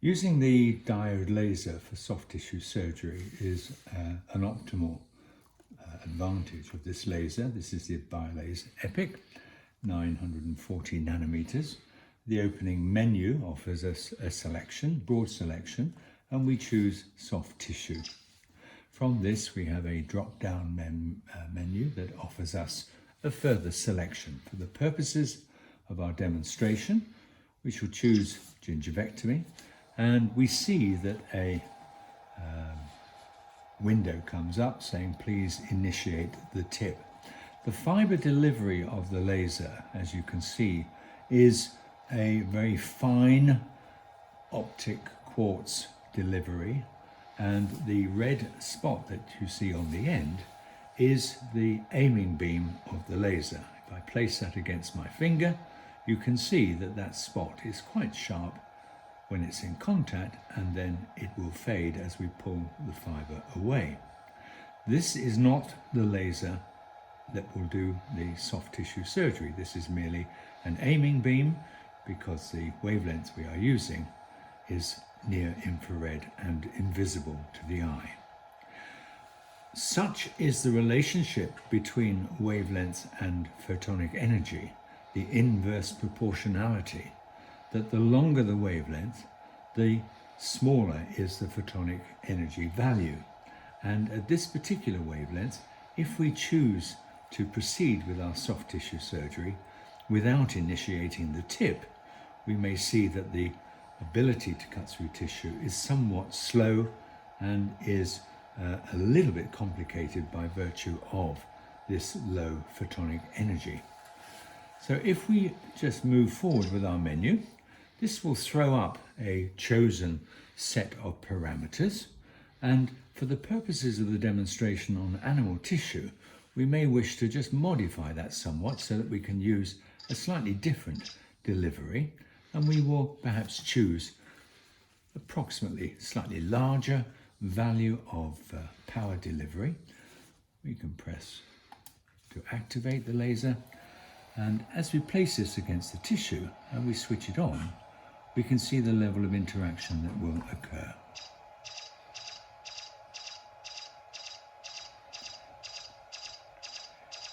Using the diode laser for soft tissue surgery is an optimal advantage of this laser. This is the Biolase Epic, 940 nanometers. The opening menu offers us a selection, broad selection, and we choose soft tissue. From this we have a drop-down menu that offers us a further selection. For the purposes of our demonstration, we shall choose gingivectomy, and we see that a window comes up saying please initiate the tip. The fibre delivery of the laser, as you can see, is a very fine optic quartz delivery, and the red spot that you see on the end is the aiming beam of the laser. If I place that against my finger, you can see that that spot is quite sharp when it's in contact, and then it will fade as we pull the fibre away. This is not the laser that will do the soft tissue surgery. This is merely an aiming beam because the wavelength we are using is near infrared and invisible to the eye. Such is the relationship between wavelength and photonic energy, the inverse proportionality, that the longer the wavelength, the smaller is the photonic energy value. And at this particular wavelength, if we choose to proceed with our soft tissue surgery without initiating the tip, we may see that the ability to cut through tissue is somewhat slow and is a little bit complicated by virtue of this low photonic energy. So if we just move forward with our menu, this will throw up a chosen set of parameters, and for the purposes of the demonstration on animal tissue, we may wish to just modify that somewhat so that we can use a slightly different delivery, and we will perhaps choose approximately slightly larger value of power delivery. We can press to activate the laser, and as we place this against the tissue and we switch it on, we can see the level of interaction that will occur.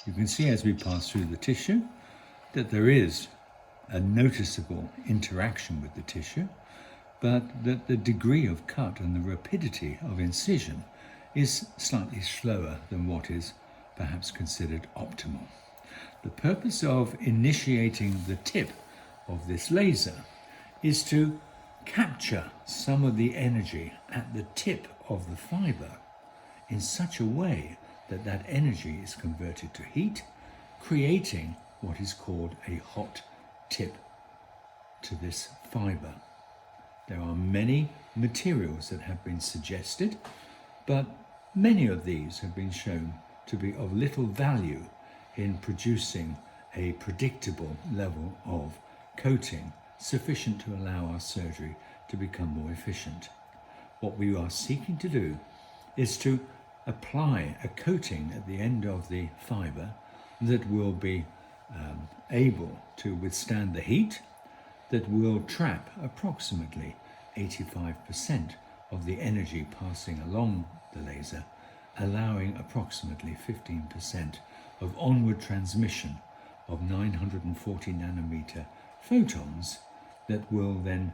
You can see as we pass through the tissue that there is a noticeable interaction with the tissue, but that the degree of cut and the rapidity of incision is slightly slower than what is perhaps considered optimal. The purpose of initiating the tip of this laser is to capture some of the energy at the tip of the fibre in such a way that that energy is converted to heat, creating what is called a hot tip to this fibre. There are many materials that have been suggested, but many of these have been shown to be of little value in producing a predictable level of coating sufficient to allow our surgery to become more efficient. What we are seeking to do is to apply a coating at the end of the fibre that will be able to withstand the heat, that will trap approximately 85% of the energy passing along the laser, allowing approximately 15% of onward transmission of 940 nanometer photons that will then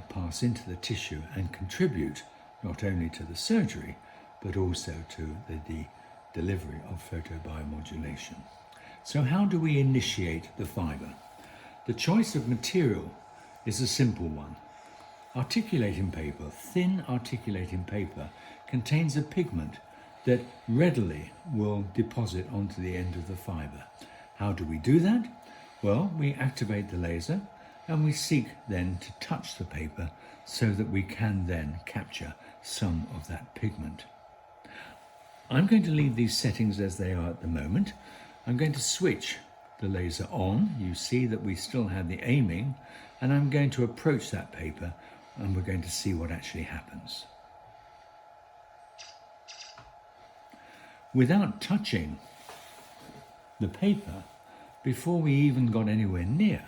pass into the tissue and contribute not only to the surgery but also to the delivery of photobiomodulation. So how do we initiate the fibre? The choice of material is a simple one. Articulating paper, thin articulating paper, contains a pigment that readily will deposit onto the end of the fibre. How do we do that? Well, we activate the laser and we seek then to touch the paper so that we can then capture some of that pigment. I'm going to leave these settings as they are at the moment. I'm going to switch the laser on. You see that we still have the aiming, and I'm going to approach that paper and we're going to see what actually happens. Without touching the paper, before we even got anywhere near,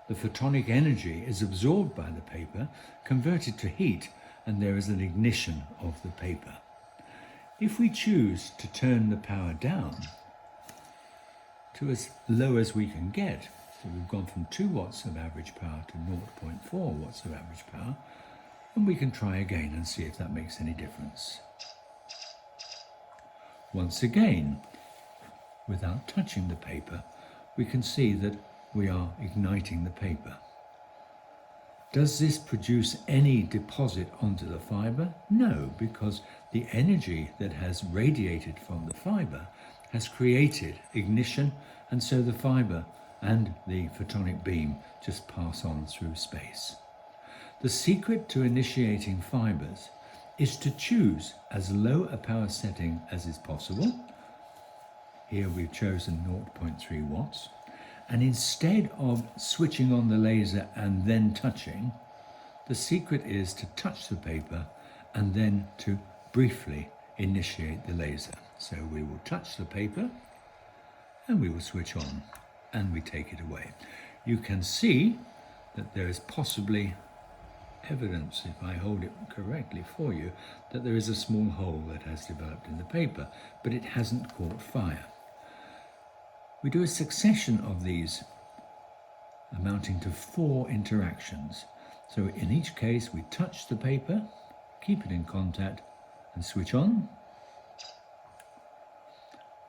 the photonic energy is absorbed by the paper, converted to heat, and there is an ignition of the paper. If we choose to turn the power down to as low as we can get, so we've gone from 2 watts of average power to 0.4 watts of average power, and we can try again and see if that makes any difference. Once again, without touching the paper, we can see that we are igniting the paper. Does this produce any deposit onto the fibre? No, because the energy that has radiated from the fibre has created ignition, and so the fibre and the photonic beam just pass on through space. The secret to initiating fibres is to choose as low a power setting as is possible. Here we've chosen 0.3 watts. And instead of switching on the laser and then touching, the secret is to touch the paper and then to briefly initiate the laser. So we will touch the paper and we will switch on and we take it away. You can see that there is possibly evidence, if I hold it correctly for you, that there is a small hole that has developed in the paper, but it hasn't caught fire. We do a succession of these amounting to 4 interactions. So in each case we touch the paper, keep it in contact and switch on.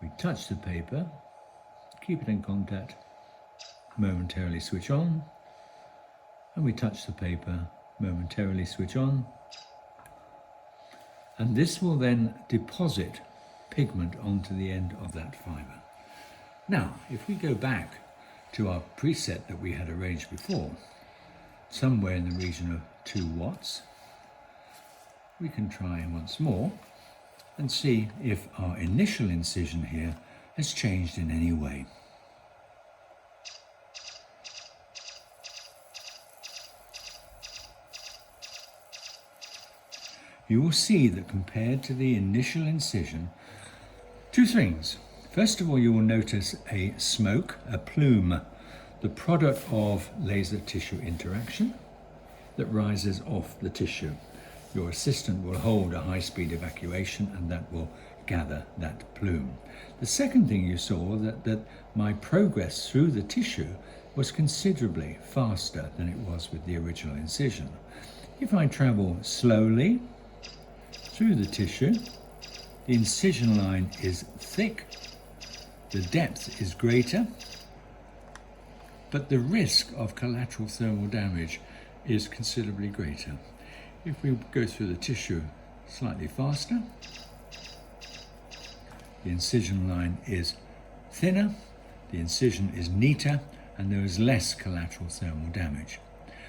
We touch the paper, keep it in contact, momentarily switch on, and we touch the paper, momentarily switch on, and this will then deposit pigment onto the end of that fibre. Now, if we go back to our preset that we had arranged before, somewhere in the region of 2 watts, we can try once more and see if our initial incision here has changed in any way. You will see that compared to the initial incision, 2 things. First of all, you will notice a smoke, a plume, the product of laser tissue interaction that rises off the tissue. Your assistant will hold a high-speed evacuation and that will gather that plume. The second thing you saw that my progress through the tissue was considerably faster than it was with the original incision. If I travel slowly through the tissue, the incision line is thick, the depth is greater, but the risk of collateral thermal damage is considerably greater. If we go through the tissue slightly faster, the incision line is thinner, the incision is neater, and there is less collateral thermal damage.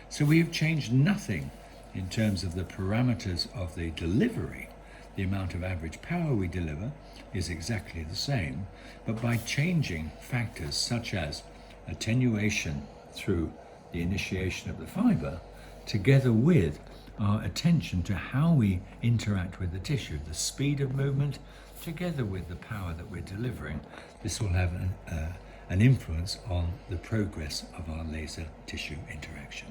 So we have changed nothing in terms of the parameters of the delivery. The amount of average power we deliver is exactly the same, but by changing factors such as attenuation through the initiation of the fibre, together with our attention to how we interact with the tissue, the speed of movement, together with the power that we're delivering, this will have an influence on the progress of our laser tissue interaction.